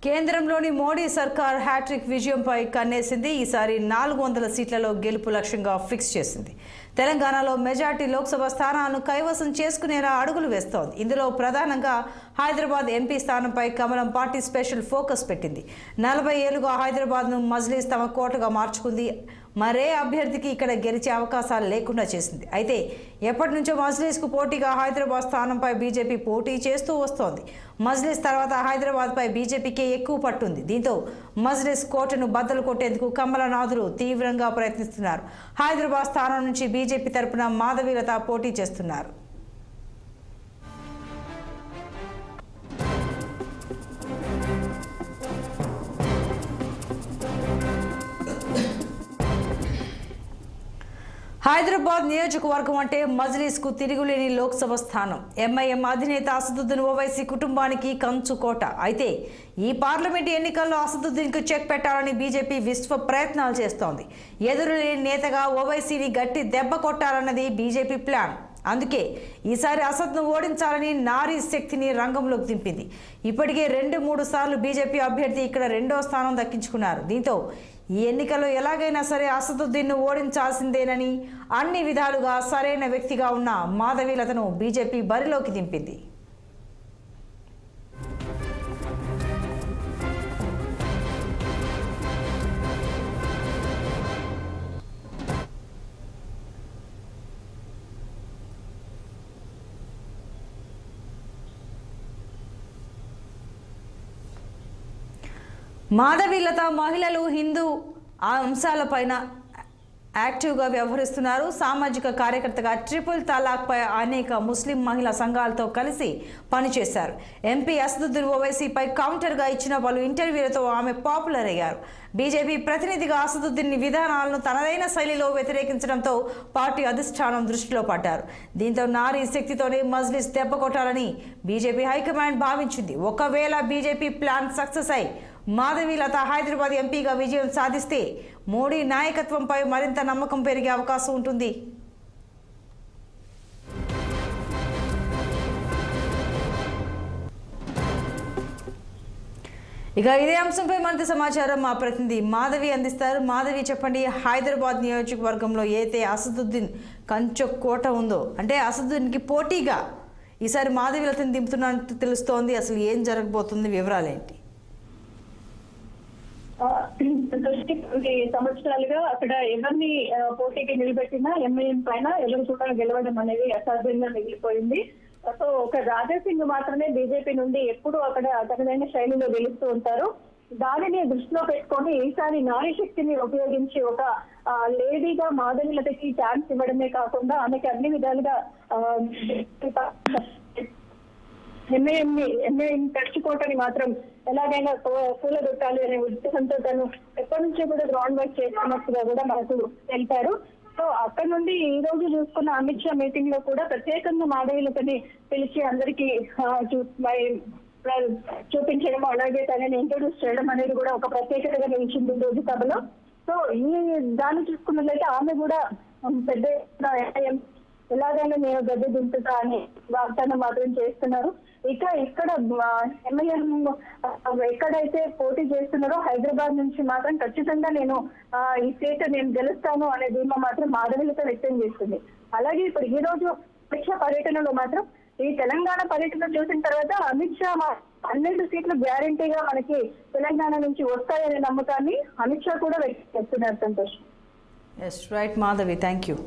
కేంద్రంలోని మోడీ సర్కార్ హ్యాట్రిక్ విజయంపై కన్నేసింది. ఈసారి 400 సీట్లలో గెలుపు లక్ష్యంగా ఫిక్స్ చేసింది. తెలంగాణలో మెజార్టీ లోక్సభ స్థానాలను కైవసం చేసుకునేలా అడుగులు వేస్తోంది. ఇందులో ప్రధానంగా హైదరాబాద్ ఎంపీ స్థానంపై కమలం పార్టీ స్పెషల్ ఫోకస్ పెట్టింది. 40 ఏళ్లుగా హైదరాబాద్ను మజ్లిస్ తమ కోటగా మార్చుకుంది. మరే అభ్యర్థికి ఇక్కడ గెలిచే అవకాశాలు లేకుండా చేసింది. అయితే ఎప్పటి నుంచో మజ్లిస్కు పోటీగా హైదరాబాద్ స్థానంపై బీజేపీ పోటీ చేస్తూ వస్తోంది. మజ్లిస్ తర్వాత హైదరాబాద్పై బీజేపీకే ఎక్కువ పట్టుంది. దీంతో మజ్లిస్ కోటను బద్దలు కొట్టేందుకు కమలనాథులు తీవ్రంగా ప్రయత్నిస్తున్నారు. హైదరాబాద్ స్థానం నుంచి బీజేపీ తరపున మాధవీలత పోటీ చేస్తున్నారు. హైదరాబాద్ నియోజకవర్గం అంటే మజ్లిస్కు తిరుగులేని లోక్సభ స్థానం. ఎంఐఎం అధినేత అసదుద్దీన్ ఓవైసీ కుటుంబానికి కంచుకోట. అయితే ఈ పార్లమెంటు ఎన్నికల్లో అసదుద్దీన్కు చెక్ పెట్టాలని బీజేపీ విశ్వ ప్రయత్నాలు చేస్తోంది. ఎదురులేని నేతగా ఓవైసీని గట్టి దెబ్బ కొట్టాలన్నది బీజేపీ ప్లాన్. అందుకే ఈసారి అసద్ను ఓడించాలని నారీ శక్తిని రంగంలోకి దింపింది. ఇప్పటికే 2-3 సార్లు బీజేపీ అభ్యర్థి ఇక్కడ 2వ స్థానం దక్కించుకున్నారు. దీంతో ఈ ఎన్నికల్లో ఎలాగైనా సరే అసదుద్దీన్ను ఓడించాల్సిందేనని అన్ని విధాలుగా సరైన వ్యక్తిగా ఉన్న మాధవీలతను బీజేపీ బరిలోకి దింపింది. మాధవీలత మహిళలు హిందూ అంశాలపైన యాక్టివ్గా వ్యవహరిస్తున్నారు. సామాజిక కార్యకర్తగా ట్రిపుల్ తలాక్పై అనేక ముస్లిం మహిళా సంఘాలతో కలిసి పనిచేశారు. ఎంపీ అసదుద్దీన్ ఓవైసీపై కౌంటర్గా ఇచ్చిన పలు ఇంటర్వ్యూలతో ఆమె పాపులర్ అయ్యారు. బీజేపీ ప్రతినిధిగా అసదుద్దీన్ విధానాలను తనదైన శైలిలో వ్యతిరేకించడంతో పార్టీ అధిష్టానం దృష్టిలో పడ్డారు. దీంతో నారీ శక్తితోనే మజ్లిస్ దెబ్బ కొట్టాలని బీజేపీ హైకమాండ్ భావించింది. ఒకవేళ బీజేపీ ప్లాన్ సక్సెస్ అయి మాధవీలత హైదరాబాద్ ఎంపీగా విజయం సాధిస్తే మోడీ నాయకత్వంపై మరింత నమ్మకం పెరిగే అవకాశం ఉంటుంది. ఇక ఇదే అంశంపై మరింత సమాచారం మా ప్రతినిధి మాధవి అందిస్తారు. మాధవి, చెప్పండి, హైదరాబాద్ నియోజకవర్గంలో అయితే అసదుద్దీన్ కంచుకోట ఉందో, అంటే అసదుద్దీన్కి పోటీగా ఈసారి మాధవీలతను దింపుతున్నట్టు తెలుస్తోంది. అసలు ఏం జరగబోతుంది, వివరాలేంటి? కొన్ని సంవత్సరాలుగా అక్కడ ఎవరిని పోటీకి నిలబెట్టినా ఎంఐఎం పైన ఎవరు కూడా గెలవడం అనేది అసాధ్యంగా మిగిలిపోయింది. సో ఒక రాజాసింగ్ మాత్రమే బీజేపీ నుండి ఎప్పుడు అక్కడ తనదైన శైలిలో గెలుస్తూ ఉంటారు. దానిని దృష్టిలో పెట్టుకొని ఈసారి నారీ శక్తిని ఉపయోగించి ఒక లేడీగా మాధవీలతకి ఛాన్స్ ఇవ్వడమే కాకుండా ఆమెకి అన్ని విధాలుగా ఎంఐఎం తెచ్చుకోవటాన్ని మాత్రం ఎలాగైనా కూలగొట్టాలి అనే ఉద్దేశంతో తను ఎప్పటి నుంచో కూడా గ్రౌండ్ వర్క్ చేస్తున్నట్టుగా కూడా మనకు తెలిపారు. సో అక్కడ నుండి ఈ రోజు చూసుకున్న అమిత్ షా మీటింగ్ లో కూడా ప్రత్యేకంగా మాధవీలతని పిలిచి అందరికీ చూపించడం, అలాగే తనని ఇంట్రొడ్యూస్ చేయడం అనేది కూడా ఒక ప్రత్యేకతగా నిలిచింది ఈ రోజు సభలో. సో ఈ దాన్ని చూసుకున్నట్లయితే ఆమె కూడా పెద్ద ఎలాగైనా నేను గద్దె దింపుతా అని వాగ్దానం మాత్రం చేస్తున్నారు. ఇక ఇక్కడ ఎంఐఎం ఎక్కడైతే పోటీ చేస్తున్నారో హైదరాబాద్ నుంచి మాత్రం ఖచ్చితంగా నేను ఈ స్టేట్ నేను గెలుస్తాను అనే ధీమా మాత్రం మాధవీలత వ్యక్తం చేస్తుంది. అలాగే ఇప్పుడు ఈ రోజు అమిత్ షా పర్యటనలో మాత్రం ఈ తెలంగాణ పర్యటన చూసిన తర్వాత అమిత్ షా 12 సీట్లు గ్యారంటీగా మనకి తెలంగాణ నుంచి వస్తాయనే నమ్మకాన్ని అమిత్ షా కూడా వ్యక్తం చేస్తున్నారు. Santosh. Yes right Madhavi, thank you.